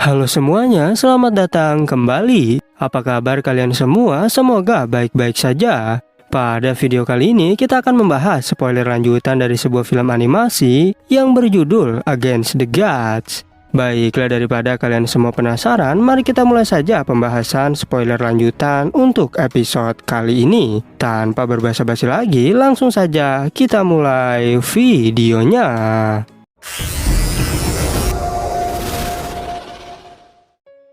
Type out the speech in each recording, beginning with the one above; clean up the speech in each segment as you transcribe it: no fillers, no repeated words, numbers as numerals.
Halo semuanya, selamat datang kembali. Apa kabar kalian semua? Semoga baik-baik saja. Pada video kali ini kita akan membahas spoiler lanjutan dari sebuah film animasi yang berjudul Against the Gods. Baiklah, daripada kalian semua penasaran, mari kita mulai saja pembahasan spoiler lanjutan untuk episode kali ini. Tanpa berbasa-basi lagi, langsung saja kita mulai videonya.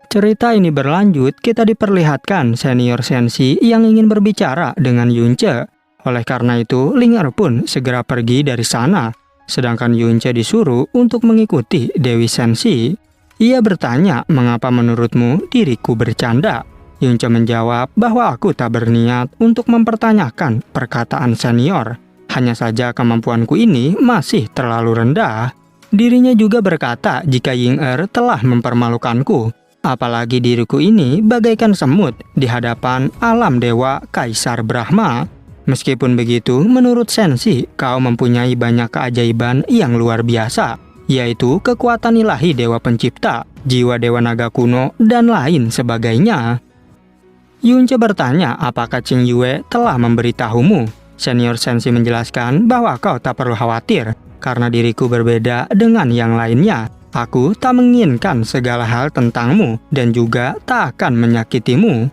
Cerita ini berlanjut, kita diperlihatkan senior Senshi yang ingin berbicara dengan Yunche. Oleh karena itu, Ling Er pun segera pergi dari sana. Sedangkan Yunche disuruh untuk mengikuti Dewi Senshi. Ia bertanya, mengapa menurutmu diriku bercanda? Yunche menjawab bahwa aku tak berniat untuk mempertanyakan perkataan senior. Hanya saja kemampuanku ini masih terlalu rendah. Dirinya juga berkata jika Ying Er telah mempermalukanku. Apalagi diriku ini bagaikan semut di hadapan alam dewa Kaisar Brahma. Meskipun begitu, menurut Senshi, kau mempunyai banyak keajaiban yang luar biasa, yaitu kekuatan ilahi dewa pencipta, jiwa dewa naga kuno, dan lain sebagainya. Yunche bertanya apakah Qing Yue telah memberitahumu. Senior Senshi menjelaskan bahwa kau tak perlu khawatir, karena diriku berbeda dengan yang lainnya. Aku tak menginginkan segala hal tentangmu dan juga tak akan menyakitimu.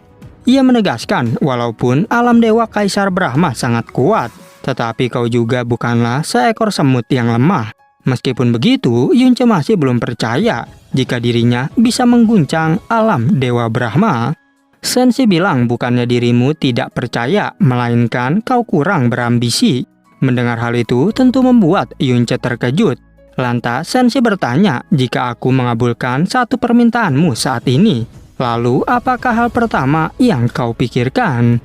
Ia menegaskan walaupun alam dewa Kaisar Brahma sangat kuat, tetapi kau juga bukanlah seekor semut yang lemah. Meskipun begitu, Yunche masih belum percaya jika dirinya bisa mengguncang alam dewa Brahma. Senshi bilang bukannya dirimu tidak percaya, melainkan kau kurang berambisi. Mendengar hal itu tentu membuat Yunche terkejut. Lantas Senshi bertanya jika aku mengabulkan satu permintaanmu saat ini, lalu apakah hal pertama yang kau pikirkan?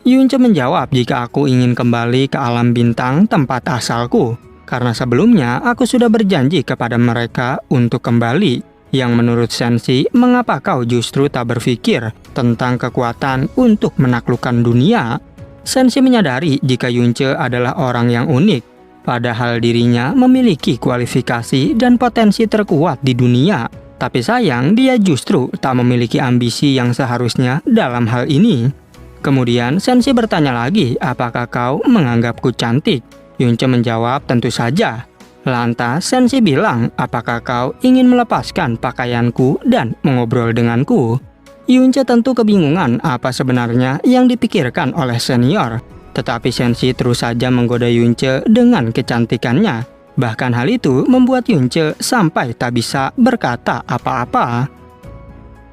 Yunche menjawab jika aku ingin kembali ke alam bintang tempat asalku, karena sebelumnya aku sudah berjanji kepada mereka untuk kembali. Yang menurut Senshi, mengapa kau justru tak berpikir tentang kekuatan untuk menaklukkan dunia? Senshi menyadari jika Yunche adalah orang yang unik. Padahal dirinya memiliki kualifikasi dan potensi terkuat di dunia. Tapi sayang, dia justru tak memiliki ambisi yang seharusnya dalam hal ini. Kemudian Senshi bertanya lagi, apakah kau menganggapku cantik? Yunche menjawab tentu saja. Lantas Senshi bilang, apakah kau ingin melepaskan pakaianku dan mengobrol denganku? Yunche tentu kebingungan apa sebenarnya yang dipikirkan oleh senior. Tetapi Senshi terus saja menggoda Yunche dengan kecantikannya. Bahkan hal itu membuat Yunche sampai tak bisa berkata apa-apa.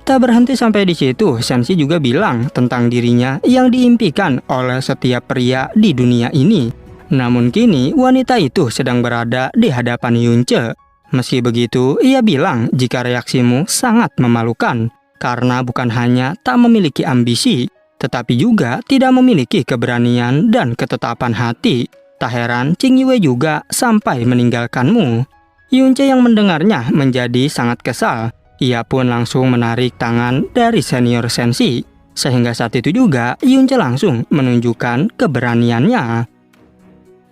Tak berhenti sampai di situ, Senshi juga bilang tentang dirinya yang diimpikan oleh setiap pria di dunia ini. Namun kini wanita itu sedang berada di hadapan Yunche. Meski begitu, ia bilang jika reaksimu sangat memalukan, karena bukan hanya tak memiliki ambisi, tetapi juga tidak memiliki keberanian dan ketetapan hati. Tak heran Qing Yue juga sampai meninggalkanmu. Yunche yang mendengarnya menjadi sangat kesal. Ia pun langsung menarik tangan dari senior Senshi. Sehingga saat itu juga Yunche langsung menunjukkan keberaniannya.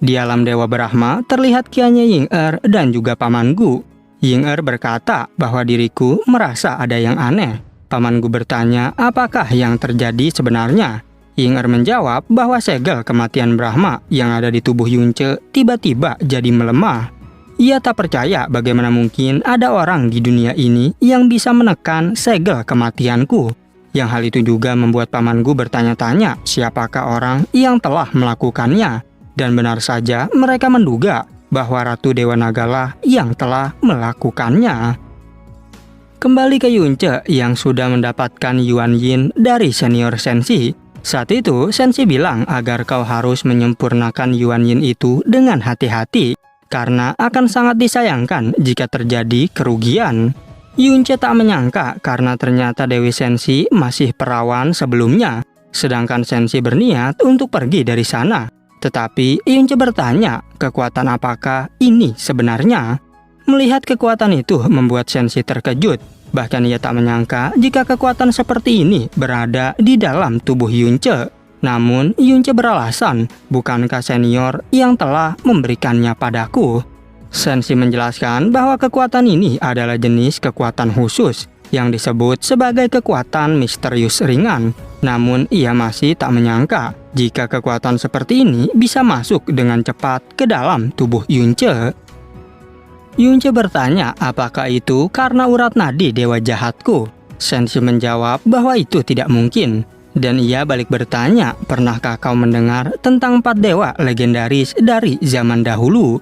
Di alam dewa Brahma terlihat kianya Ying Er dan juga Paman Gu. Ying Er berkata bahwa diriku merasa ada yang aneh. Paman Gu bertanya apakah yang terjadi sebenarnya. Ying Er menjawab bahwa segel kematian Brahma yang ada di tubuh Yunche tiba-tiba jadi melemah. Ia tak percaya bagaimana mungkin ada orang di dunia ini yang bisa menekan segel kematianku. Yang hal itu juga membuat Paman Gu bertanya-tanya siapakah orang yang telah melakukannya. Dan benar saja mereka menduga bahwa Ratu Dewa Nagalah yang telah melakukannya. Kembali ke Yunche yang sudah mendapatkan Yuan Yin dari senior Senshi. Saat itu Senshi bilang agar kau harus menyempurnakan Yuan Yin itu dengan hati-hati, karena akan sangat disayangkan jika terjadi kerugian. Yunche tak menyangka karena ternyata Dewi Senshi masih perawan sebelumnya, sedangkan Senshi berniat untuk pergi dari sana. Tetapi Yunche bertanya, kekuatan apakah ini sebenarnya? Melihat kekuatan itu membuat Senshi terkejut. Bahkan ia tak menyangka jika kekuatan seperti ini berada di dalam tubuh Yunche. Namun Yunche beralasan, bukankah senior yang telah memberikannya padaku? Senshi menjelaskan bahwa kekuatan ini adalah jenis kekuatan khusus yang disebut sebagai kekuatan misterius ringan. Namun ia masih tak menyangka jika kekuatan seperti ini bisa masuk dengan cepat ke dalam tubuh Yunce. Yunce bertanya apakah itu karena urat nadi dewa jahatku. Senshi menjawab bahwa itu tidak mungkin. Dan ia balik bertanya, pernahkah kau mendengar tentang 4 dewa legendaris dari zaman dahulu?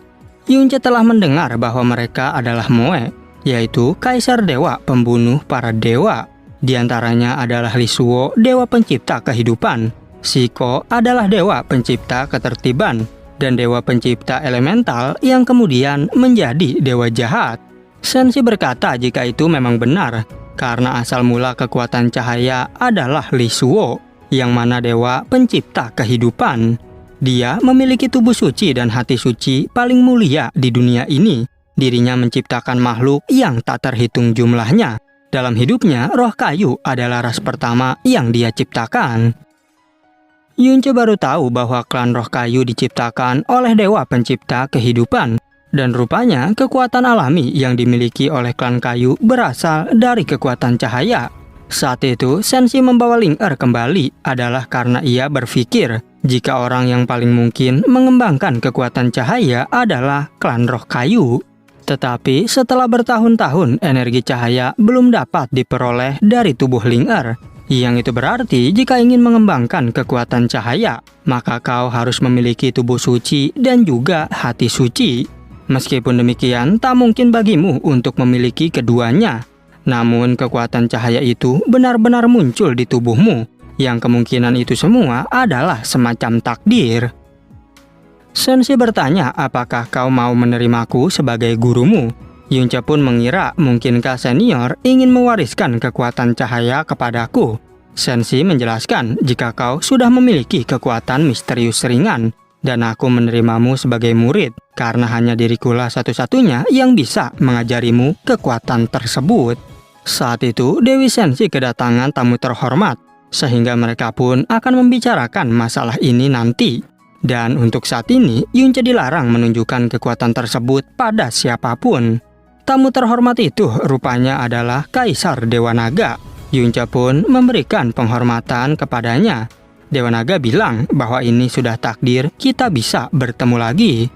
Yunce telah mendengar bahwa mereka adalah Moe, yaitu kaisar dewa pembunuh para dewa. Di antaranya adalah Lisuo, dewa pencipta kehidupan. Shiko adalah dewa pencipta ketertiban. Dan dewa pencipta elemental yang kemudian menjadi dewa jahat. Senshi berkata jika itu memang benar, karena asal mula kekuatan cahaya adalah Lisuo, yang mana dewa pencipta kehidupan. Dia memiliki tubuh suci dan hati suci paling mulia di dunia ini. Dirinya menciptakan makhluk yang tak terhitung jumlahnya. Dalam hidupnya, roh kayu adalah ras pertama yang dia ciptakan. Yunce baru tahu bahwa klan roh kayu diciptakan oleh dewa pencipta kehidupan. Dan rupanya kekuatan alami yang dimiliki oleh klan kayu berasal dari kekuatan cahaya. Saat itu Senshi membawa Ling-Er kembali adalah karena ia berpikir jika orang yang paling mungkin mengembangkan kekuatan cahaya adalah klan roh kayu. Tetapi setelah bertahun-tahun energi cahaya belum dapat diperoleh dari tubuh Ling-Er. Yang itu berarti jika ingin mengembangkan kekuatan cahaya, maka kau harus memiliki tubuh suci dan juga hati suci. Meskipun demikian, tak mungkin bagimu untuk memiliki keduanya. Namun kekuatan cahaya itu benar-benar muncul di tubuhmu, yang kemungkinan itu semua adalah semacam takdir. Senshi bertanya apakah kau mau menerimaku sebagai gurumu. Yunce pun mengira mungkinkah senior ingin mewariskan kekuatan cahaya kepadaku. Senshi menjelaskan jika kau sudah memiliki kekuatan misterius ringan, dan aku menerimamu sebagai murid, karena hanya dirikulah satu-satunya yang bisa mengajarimu kekuatan tersebut. Saat itu, Dewi Senshi kedatangan tamu terhormat, sehingga mereka pun akan membicarakan masalah ini nanti. Dan untuk saat ini, Yunce dilarang menunjukkan kekuatan tersebut pada siapapun. Tamu terhormat itu rupanya adalah Kaisar Dewa Naga. Yunce pun memberikan penghormatan kepadanya. Dewa Naga bilang bahwa ini sudah takdir kita bisa bertemu lagi.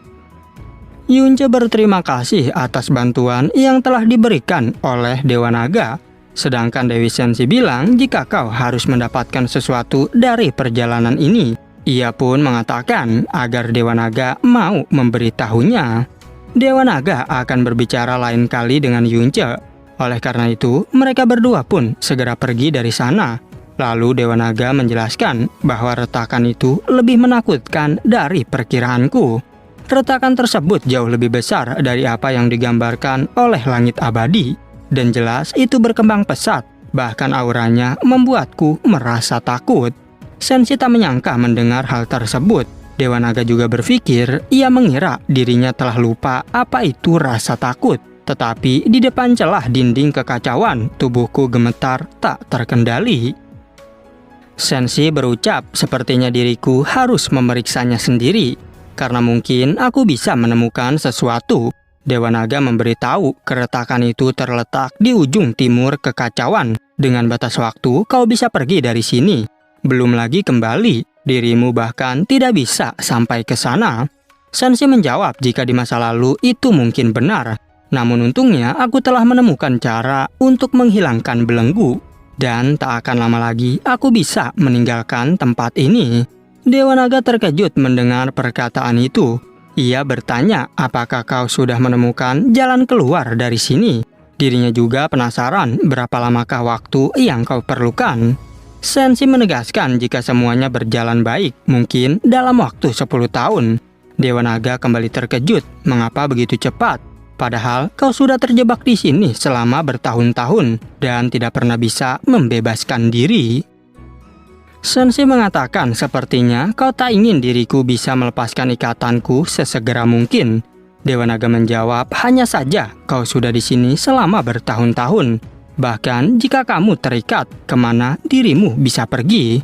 Yunce berterima kasih atas bantuan yang telah diberikan oleh Dewa Naga. Sedangkan Dewi Senshi bilang jika kau harus mendapatkan sesuatu dari perjalanan ini. Ia pun mengatakan agar Dewa Naga mau memberitahunya. Dewa Naga akan berbicara lain kali dengan Yunce. Oleh karena itu, mereka berdua pun segera pergi dari sana. Lalu Dewa Naga menjelaskan bahwa retakan itu lebih menakutkan dari perkiraanku. Retakan tersebut jauh lebih besar dari apa yang digambarkan oleh langit abadi. Dan jelas itu berkembang pesat, bahkan auranya membuatku merasa takut. Senshi tak menyangka mendengar hal tersebut. Dewa Naga juga berpikir, ia mengira dirinya telah lupa apa itu rasa takut. Tetapi di depan celah dinding kekacauan, tubuhku gemetar tak terkendali. Senshi berucap, sepertinya diriku harus memeriksanya sendiri, karena mungkin aku bisa menemukan sesuatu. Dewa Naga memberitahu keretakan itu terletak di ujung timur kekacauan. Dengan batas waktu, kau bisa pergi dari sini. Belum lagi kembali, dirimu bahkan tidak bisa sampai ke sana. Senshi menjawab jika di masa lalu itu mungkin benar. Namun untungnya aku telah menemukan cara untuk menghilangkan belenggu. Dan tak akan lama lagi aku bisa meninggalkan tempat ini. Dewa Naga terkejut mendengar perkataan itu. Ia bertanya, apakah kau sudah menemukan jalan keluar dari sini? Dirinya juga penasaran berapa lamakah waktu yang kau perlukan. Senshi menegaskan jika semuanya berjalan baik, mungkin dalam waktu 10 tahun. Dewa Naga kembali terkejut, mengapa begitu cepat? Padahal kau sudah terjebak di sini selama bertahun-tahun dan tidak pernah bisa membebaskan diri. Senshi mengatakan sepertinya kau tak ingin diriku bisa melepaskan ikatanku sesegera mungkin. Dewa Naga menjawab, hanya saja kau sudah di sini selama bertahun-tahun. Bahkan jika kamu terikat, kemana dirimu bisa pergi?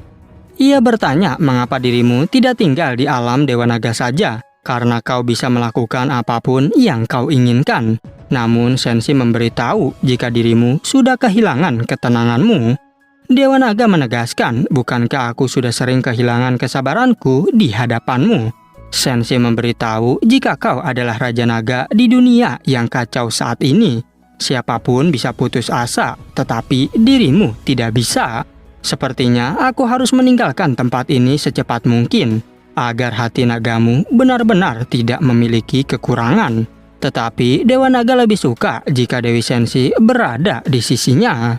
Ia bertanya mengapa dirimu tidak tinggal di alam Dewa Naga saja. karena kau bisa melakukan apapun yang kau inginkan. Namun Senshi memberitahu jika dirimu sudah kehilangan ketenanganmu. Dewa Naga menegaskan, bukankah aku sudah sering kehilangan kesabaranku di hadapanmu? Senshi memberitahu jika kau adalah Raja Naga di dunia yang kacau saat ini. Siapapun bisa putus asa, tetapi dirimu tidak bisa. Sepertinya aku harus meninggalkan tempat ini secepat mungkin, agar hati nagamu benar-benar tidak memiliki kekurangan. Tetapi Dewa Naga lebih suka jika Dewi Senshi berada di sisinya.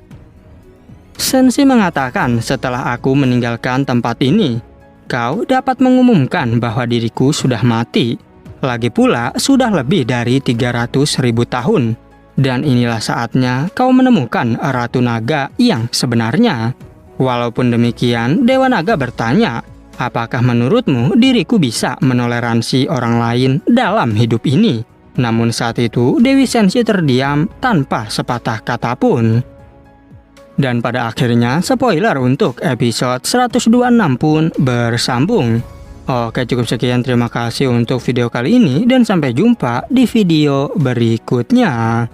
Senshi mengatakan, setelah aku meninggalkan tempat ini, kau dapat mengumumkan bahwa diriku sudah mati. Lagi pula, sudah lebih dari 300.000 tahun. Dan inilah saatnya kau menemukan Ratu Naga yang sebenarnya. Walaupun demikian, Dewa Naga bertanya, apakah menurutmu diriku bisa menoleransi orang lain dalam hidup ini? Namun saat itu, Dewi Senshi terdiam tanpa sepatah kata pun. Dan pada akhirnya, spoiler untuk episode 126 pun bersambung. Oke, cukup sekian. Terima kasih untuk video kali ini, dan sampai jumpa di video berikutnya.